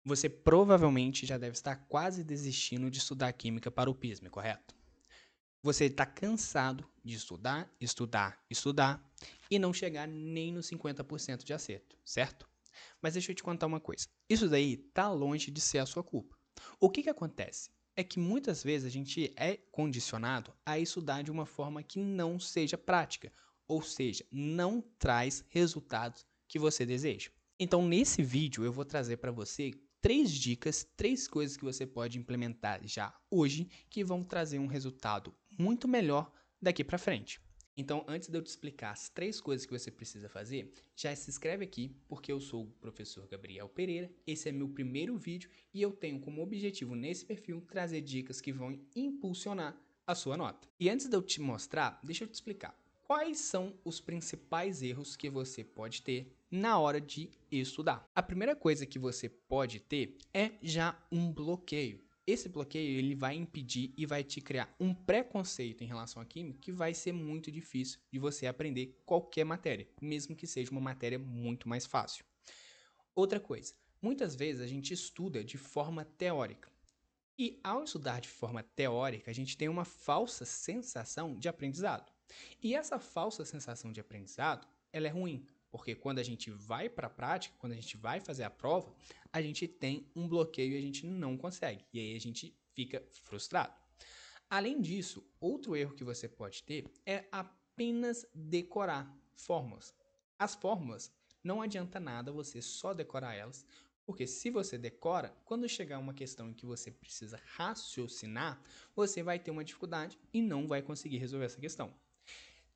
Você provavelmente já deve estar quase desistindo de estudar química para o PISM, correto? Você está cansado de estudar, estudar, estudar e não chegar nem nos 50% de acerto, certo? Mas deixa eu te contar uma coisa. Isso daí tá longe de ser a sua culpa. O que acontece? É que muitas vezes a gente é condicionado a estudar de uma forma que não seja prática, ou seja, não traz resultados que você deseja. Então, nesse vídeo, eu vou trazer para você três dicas, três coisas que você pode implementar já hoje que vão trazer um resultado muito melhor daqui para frente. Então, antes de eu te explicar as três coisas que você precisa fazer, já se inscreve aqui, porque eu sou o professor Gabriel Pereira, esse é meu primeiro vídeo e eu tenho como objetivo nesse perfil trazer dicas que vão impulsionar a sua nota. E antes de eu te mostrar, deixa eu te explicar. Quais são os principais erros que você pode ter na hora de estudar? A primeira coisa que você pode ter é já um bloqueio. Esse bloqueio ele vai impedir e vai te criar um preconceito em relação à química que vai ser muito difícil de você aprender qualquer matéria, mesmo que seja uma matéria muito mais fácil. Outra coisa, muitas vezes a gente estuda de forma teórica. E ao estudar de forma teórica, a gente tem uma falsa sensação de aprendizado. E essa falsa sensação de aprendizado, ela é ruim, porque quando a gente vai para a prática, quando a gente vai fazer a prova, a gente tem um bloqueio e a gente não consegue. E aí a gente fica frustrado. Além disso, outro erro que você pode ter é apenas decorar fórmulas. As fórmulas, não adianta nada você só decorar elas, porque se você decora, quando chegar uma questão em que você precisa raciocinar, você vai ter uma dificuldade e não vai conseguir resolver essa questão.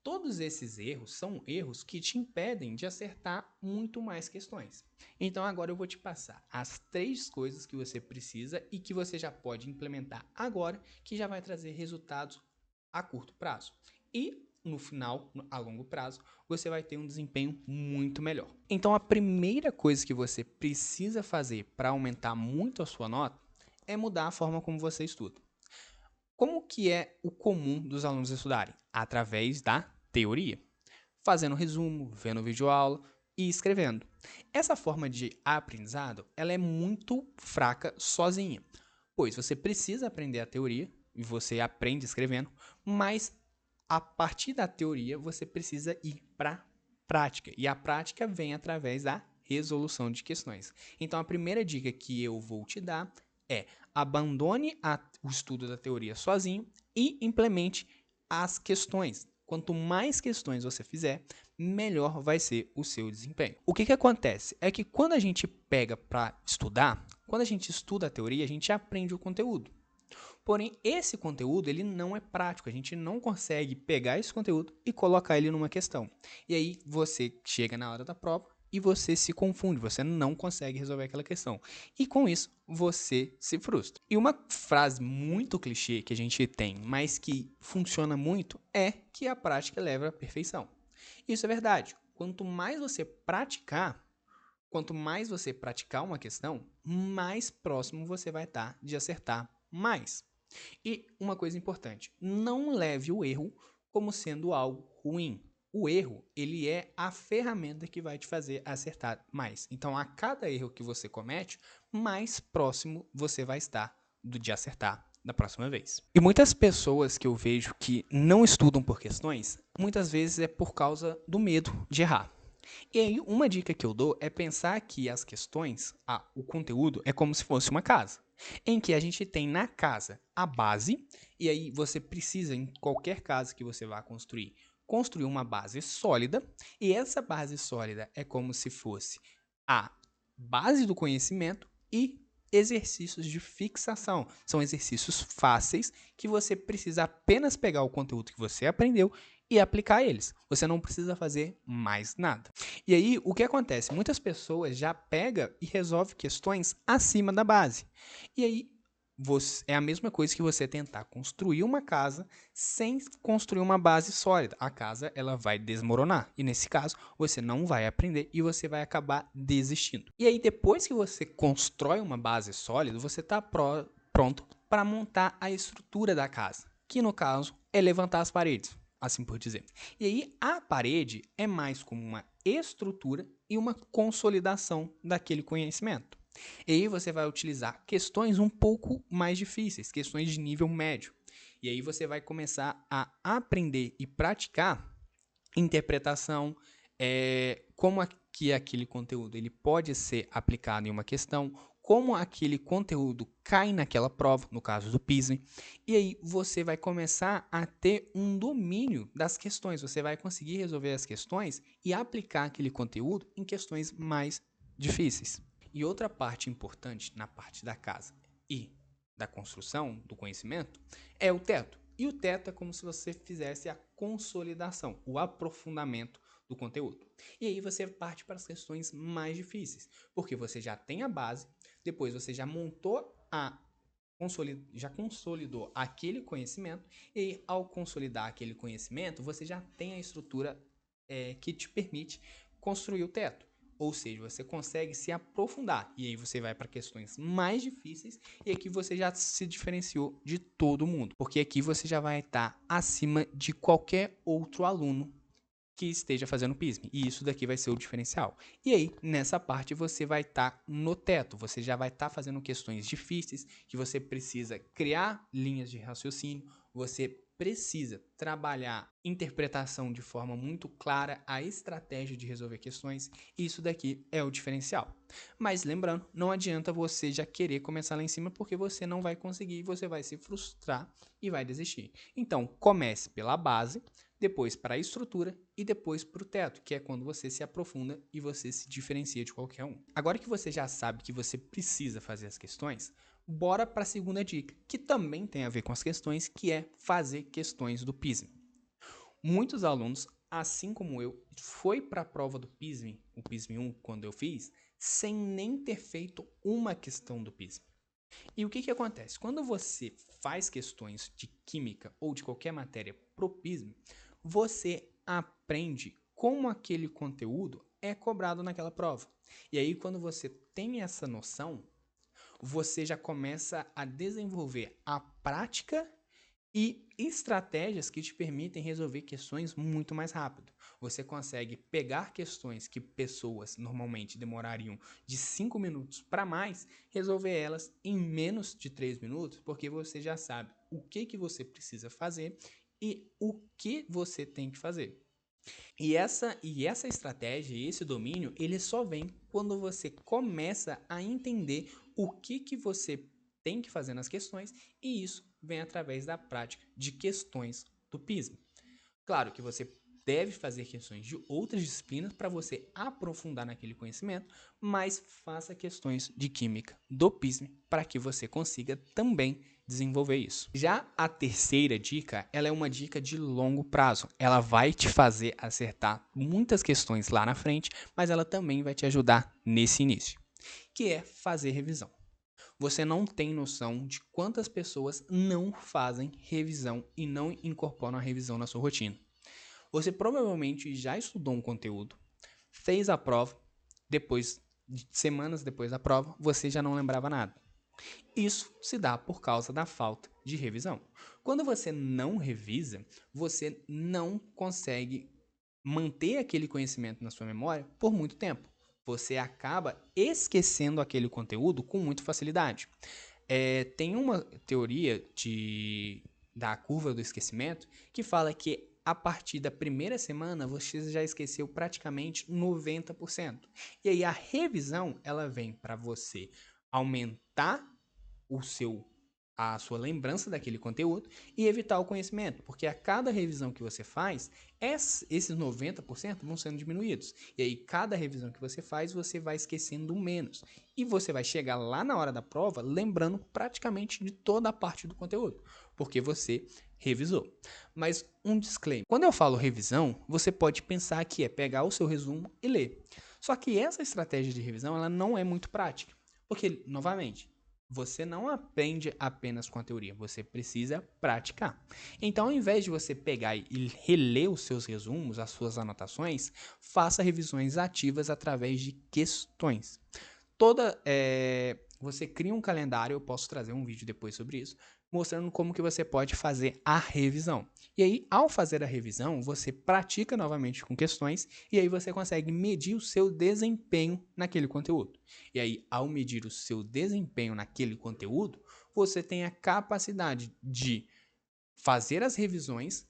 Todos esses erros são erros que te impedem de acertar muito mais questões. Então agora eu vou te passar as três coisas que você precisa e que você já pode implementar agora, que já vai trazer resultados a curto prazo. E no final, a longo prazo, você vai ter um desempenho muito melhor. Então a primeira coisa que você precisa fazer para aumentar muito a sua nota é mudar a forma como você estuda. Como que é o comum dos alunos estudarem? Através da teoria, fazendo resumo, vendo videoaula e escrevendo. Essa forma de aprendizado, ela é muito fraca sozinha, pois você precisa aprender a teoria e você aprende escrevendo, mas a partir da teoria você precisa ir para a prática, e a prática vem através da resolução de questões. Então a primeira dica que eu vou te dar é: abandone o estudo da teoria sozinho e implemente as questões. Quanto mais questões você fizer, melhor vai ser o seu desempenho. O que acontece é que quando a gente pega para estudar, quando a gente estuda a teoria, a gente aprende o conteúdo. Porém, esse conteúdo ele não é prático, a gente não consegue pegar esse conteúdo e colocar ele numa questão. E aí você chega na hora da prova e você se confunde, você não consegue resolver aquela questão. E com isso, você se frustra. E uma frase muito clichê que a gente tem, mas que funciona muito, é que a prática leva à perfeição. Isso é verdade. Quanto mais você praticar uma questão, mais próximo você vai estar de acertar mais. E uma coisa importante, não leve o erro como sendo algo ruim. O erro, ele é a ferramenta que vai te fazer acertar mais. Então, a cada erro que você comete, mais próximo você vai estar de acertar da próxima vez. E muitas pessoas que eu vejo que não estudam por questões, muitas vezes é por causa do medo de errar. E aí, uma dica que eu dou é pensar que as questões, o conteúdo, é como se fosse uma casa, em que a gente tem na casa a base, e aí você precisa, em qualquer casa que você vá construir uma base sólida, e essa base sólida é como se fosse a base do conhecimento e exercícios de fixação. São exercícios fáceis que você precisa apenas pegar o conteúdo que você aprendeu e aplicar eles. Você não precisa fazer mais nada. E aí, o que acontece? Muitas pessoas já pegam e resolvem questões acima da base. E aí, é a mesma coisa que você tentar construir uma casa sem construir uma base sólida. A casa ela vai desmoronar. E nesse caso, você não vai aprender e você vai acabar desistindo. E aí, depois que você constrói uma base sólida, você está pronto para montar a estrutura da casa, que no caso é levantar as paredes, assim por dizer. E aí, a parede é mais como uma estrutura e uma consolidação daquele conhecimento. E aí você vai utilizar questões um pouco mais difíceis, questões de nível médio. E aí você vai começar a aprender e praticar interpretação, como que aquele conteúdo ele pode ser aplicado em uma questão, como aquele conteúdo cai naquela prova, no caso do PISM, e aí você vai começar a ter um domínio das questões, você vai conseguir resolver as questões e aplicar aquele conteúdo em questões mais difíceis. E outra parte importante na parte da casa e da construção do conhecimento é o teto. E o teto é como se você fizesse a consolidação, o aprofundamento do conteúdo. E aí você parte para as questões mais difíceis, porque você já tem a base, depois você já montou já consolidou aquele conhecimento, e ao consolidar aquele conhecimento, você já tem a estrutura que te permite construir o teto. Ou seja, você consegue se aprofundar. E aí você vai para questões mais difíceis. E aqui você já se diferenciou de todo mundo. Porque aqui você já vai estar acima de qualquer outro aluno que esteja fazendo PISM. E isso daqui vai ser o diferencial. E aí, nessa parte, você vai estar no teto. Você já vai estar fazendo questões difíceis, que você precisa criar linhas de raciocínio, você precisa trabalhar interpretação de forma muito clara, a estratégia de resolver questões. Isso daqui é o diferencial. Mas lembrando, não adianta você já querer começar lá em cima, porque você não vai conseguir, você vai se frustrar e vai desistir. Então, comece pela base, depois para a estrutura e depois para o teto, que é quando você se aprofunda e você se diferencia de qualquer um. Agora que você já sabe que você precisa fazer as questões, bora para a segunda dica, que também tem a ver com as questões, que é fazer questões do PISM. Muitos alunos, assim como eu, foi para a prova do PISM, o PISM 1, quando eu fiz, sem nem ter feito uma questão do PISM. E o que acontece? Quando você faz questões de química ou de qualquer matéria pro PISM, você aprende como aquele conteúdo é cobrado naquela prova. E aí, quando você tem essa noção, você já começa a desenvolver a prática e estratégias que te permitem resolver questões muito mais rápido. Você consegue pegar questões que pessoas normalmente demorariam de 5 minutos para mais, resolver elas em menos de 3 minutos, porque você já sabe o que você precisa fazer e o que você tem que fazer. E essa estratégia, esse domínio, ele só vem quando você começa a entender o que você tem que fazer nas questões, e isso vem através da prática de questões do PISM. Claro que você deve fazer questões de outras disciplinas para você aprofundar naquele conhecimento, mas faça questões de química do PISM para que você consiga também desenvolver isso. Já a terceira dica, ela é uma dica de longo prazo. Ela vai te fazer acertar muitas questões lá na frente, mas ela também vai te ajudar nesse início, que é fazer revisão. Você não tem noção de quantas pessoas não fazem revisão e não incorporam a revisão na sua rotina. Você provavelmente já estudou um conteúdo, fez a prova, semanas depois da prova, você já não lembrava nada. Isso se dá por causa da falta de revisão. Quando você não revisa, você não consegue manter aquele conhecimento na sua memória por muito tempo. Você acaba esquecendo aquele conteúdo com muita facilidade. Tem uma teoria da curva do esquecimento que fala que a partir da primeira semana você já esqueceu praticamente 90%. E aí a revisão ela vem para você aumentar a sua lembrança daquele conteúdo e evitar o conhecimento, porque a cada revisão que você faz, esses 90% vão sendo diminuídos. E aí, cada revisão que você faz, você vai esquecendo menos. E você vai chegar lá na hora da prova lembrando praticamente de toda a parte do conteúdo, porque você revisou. Mas um disclaimer: quando eu falo revisão, você pode pensar que é pegar o seu resumo e ler. Só que essa estratégia de revisão ela não é muito prática, porque, novamente, você não aprende apenas com a teoria, você precisa praticar. Então, ao invés de você pegar e reler os seus resumos, as suas anotações, faça revisões ativas através de questões. você cria um calendário, eu posso trazer um vídeo depois sobre isso, mostrando como que você pode fazer a revisão. E aí, ao fazer a revisão, você pratica novamente com questões e aí você consegue medir o seu desempenho naquele conteúdo. E aí, ao medir o seu desempenho naquele conteúdo, você tem a capacidade de fazer as revisões,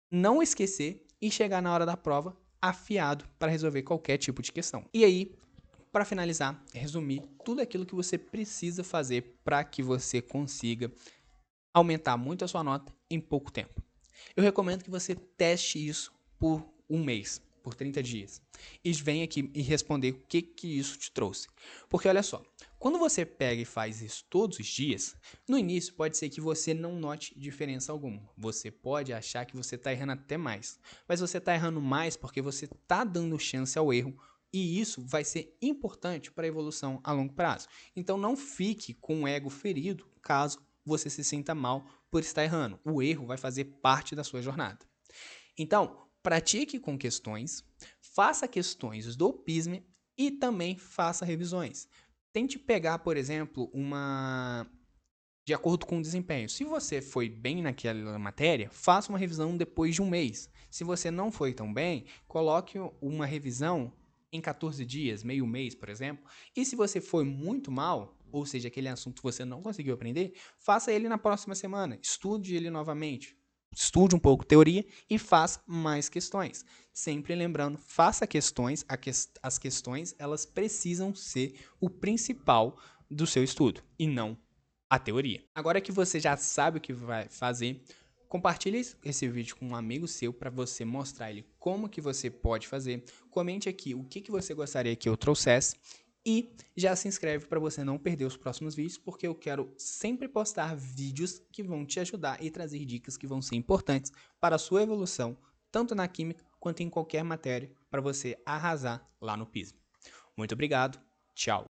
não esquecer e chegar na hora da prova afiado para resolver qualquer tipo de questão. E aí, para finalizar, resumir tudo aquilo que você precisa fazer para que você consiga aumentar muito a sua nota em pouco tempo. Eu recomendo que você teste isso por um mês, por 30 dias, e venha aqui e responder o que isso te trouxe. Porque olha só, quando você pega e faz isso todos os dias, no início pode ser que você não note diferença alguma. Você pode achar que você está errando até mais, mas você está errando mais porque você está dando chance ao erro. E isso vai ser importante para a evolução a longo prazo. Então não fique com o ego ferido caso você se sinta mal por estar errando. O erro vai fazer parte da sua jornada. Então, pratique com questões, faça questões do PISME e também faça revisões. Tente pegar, por exemplo, de acordo com o desempenho. Se você foi bem naquela matéria, faça uma revisão depois de um mês. Se você não foi tão bem, coloque uma revisão em 14 dias, meio mês, por exemplo. E se você foi muito mal, ou seja, aquele assunto você não conseguiu aprender, faça ele na próxima semana. Estude ele novamente. Estude um pouco teoria e faça mais questões. Sempre lembrando, faça questões. As questões, elas precisam ser o principal do seu estudo e não a teoria. Agora que você já sabe o que vai fazer, compartilhe esse vídeo com um amigo seu para você mostrar ele como que você pode fazer. Comente aqui o que você gostaria que eu trouxesse e já se inscreve para você não perder os próximos vídeos, porque eu quero sempre postar vídeos que vão te ajudar e trazer dicas que vão ser importantes para a sua evolução, tanto na química quanto em qualquer matéria, para você arrasar lá no PISME. Muito obrigado, tchau!